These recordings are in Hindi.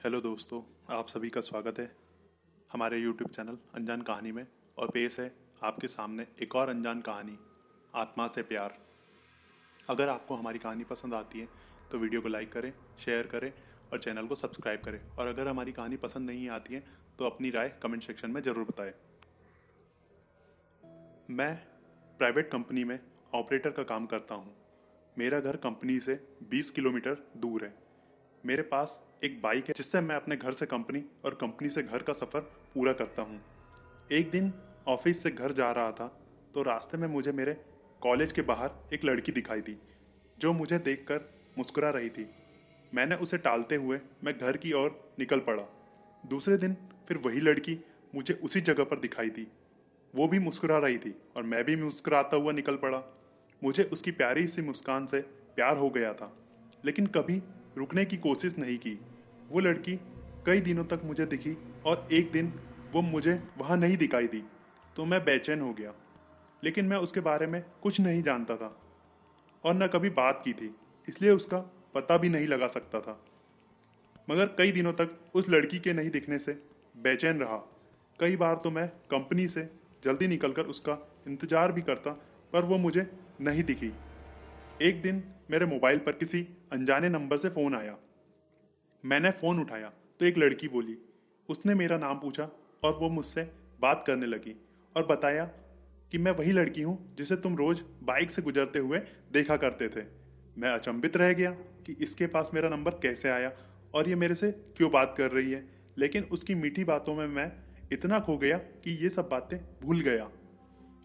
हेलो दोस्तों, आप सभी का स्वागत है हमारे यूट्यूब चैनल अनजान कहानी में। और पेश है आपके सामने एक और अनजान कहानी, आत्मा से प्यार। अगर आपको हमारी कहानी पसंद आती है तो वीडियो को लाइक करें, शेयर करें और चैनल को सब्सक्राइब करें। और अगर हमारी कहानी पसंद नहीं आती है तो अपनी राय कमेंट सेक्शन में ज़रूर बताएं। मैं प्राइवेट कंपनी में ऑपरेटर का काम करता हूँ। मेरा घर कंपनी से 20 किलोमीटर दूर है। मेरे पास एक बाइक है जिससे मैं अपने घर से कंपनी और कंपनी से घर का सफ़र पूरा करता हूँ। एक दिन ऑफिस से घर जा रहा था तो रास्ते में मुझे मेरे कॉलेज के बाहर एक लड़की दिखाई दी जो मुझे देखकर मुस्कुरा रही थी। मैंने उसे टालते हुए मैं घर की ओर निकल पड़ा। दूसरे दिन फिर वही लड़की मुझे उसी जगह पर दिखाई दी। वो भी मुस्कुरा रही थी और मैं भी मुस्कुराता हुआ निकल पड़ा। मुझे उसकी प्यारी सी मुस्कान से प्यार हो गया था, लेकिन कभी रुकने की कोशिश नहीं की। वो लड़की कई दिनों तक मुझे दिखी और एक दिन वो मुझे वहाँ नहीं दिखाई दी तो मैं बेचैन हो गया। लेकिन मैं उसके बारे में कुछ नहीं जानता था और न कभी बात की थी, इसलिए उसका पता भी नहीं लगा सकता था। मगर कई दिनों तक उस लड़की के नहीं दिखने से बेचैन रहा। कई बार तो मैं कंपनी से जल्दी निकलकर उसका इंतजार भी करता, पर वो मुझे नहीं दिखी। एक दिन मेरे मोबाइल पर किसी अनजाने नंबर से फ़ोन आया। मैंने फ़ोन उठाया तो एक लड़की बोली। उसने मेरा नाम पूछा और वो मुझसे बात करने लगी और बताया कि मैं वही लड़की हूँ जिसे तुम रोज़ बाइक से गुजरते हुए देखा करते थे। मैं अचंभित रह गया कि इसके पास मेरा नंबर कैसे आया और ये मेरे से क्यों बात कर रही है। लेकिन उसकी मीठी बातों में मैं इतना खो गया कि ये सब बातें भूल गया।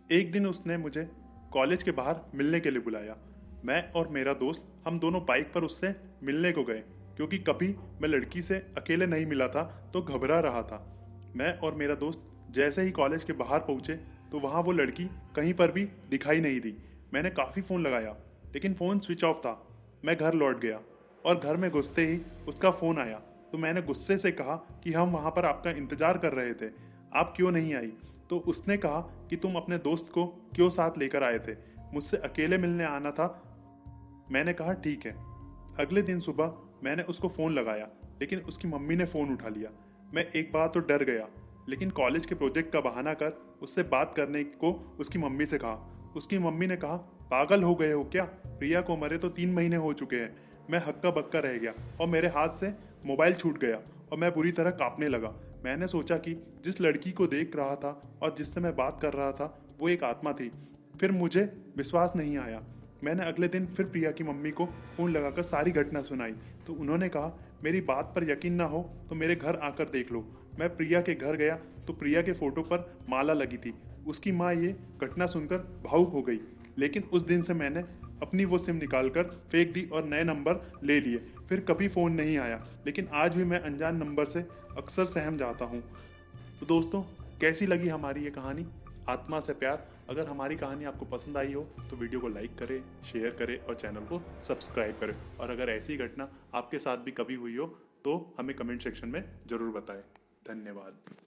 एक दिन उसने मुझे कॉलेज के बाहर मिलने के लिए बुलाया। मैं और मेरा दोस्त हम दोनों बाइक पर उससे मिलने को गए, क्योंकि कभी मैं लड़की से अकेले नहीं मिला था तो घबरा रहा था। मैं और मेरा दोस्त जैसे ही कॉलेज के बाहर पहुंचे तो वहां वो लड़की कहीं पर भी दिखाई नहीं दी। मैंने काफ़ी फ़ोन लगाया लेकिन फ़ोन स्विच ऑफ था। मैं घर लौट गया और घर में घुसते ही उसका फ़ोन आया तो मैंने गुस्से से कहा कि हम वहाँ पर आपका इंतज़ार कर रहे थे, आप क्यों नहीं आई। तो उसने कहा कि तुम अपने दोस्त को क्यों साथ लेकर आए थे, मुझसे अकेले मिलने आना था। मैंने कहा ठीक है। अगले दिन सुबह मैंने उसको फ़ोन लगाया लेकिन उसकी मम्मी ने फ़ोन उठा लिया। मैं एक बार तो डर गया, लेकिन कॉलेज के प्रोजेक्ट का बहाना कर उससे बात करने को उसकी मम्मी से कहा। उसकी मम्मी ने कहा, पागल हो गए हो क्या, प्रिया को मरे तो 3 महीने हो चुके हैं। मैं हक्का बक्का रह गया और मेरे हाथ से मोबाइल छूट गया और मैं बुरी तरह कांपने लगा। मैंने सोचा कि जिस लड़की को देख रहा था और जिससे मैं बात कर रहा था वो एक आत्मा थी। फिर मुझे विश्वास नहीं आया। मैंने अगले दिन फिर प्रिया की मम्मी को फ़ोन लगाकर सारी घटना सुनाई तो उन्होंने कहा, मेरी बात पर यकीन ना हो तो मेरे घर आकर देख लो। मैं प्रिया के घर गया तो प्रिया के फ़ोटो पर माला लगी थी। उसकी माँ ये घटना सुनकर भावुक हो गई। लेकिन उस दिन से मैंने अपनी वो सिम निकालकर फेंक दी और नए नंबर ले लिए। फिर कभी फ़ोन नहीं आया, लेकिन आज भी मैं अनजान नंबर से अक्सर सहम जाता हूँ। तो दोस्तों, कैसी लगी हमारी ये कहानी आत्मा से प्यार। अगर हमारी कहानी आपको पसंद आई हो तो वीडियो को लाइक करें, शेयर करें और चैनल को सब्सक्राइब करें। और अगर ऐसी घटना आपके साथ भी कभी हुई हो तो हमें कमेंट सेक्शन में ज़रूर बताएं। धन्यवाद।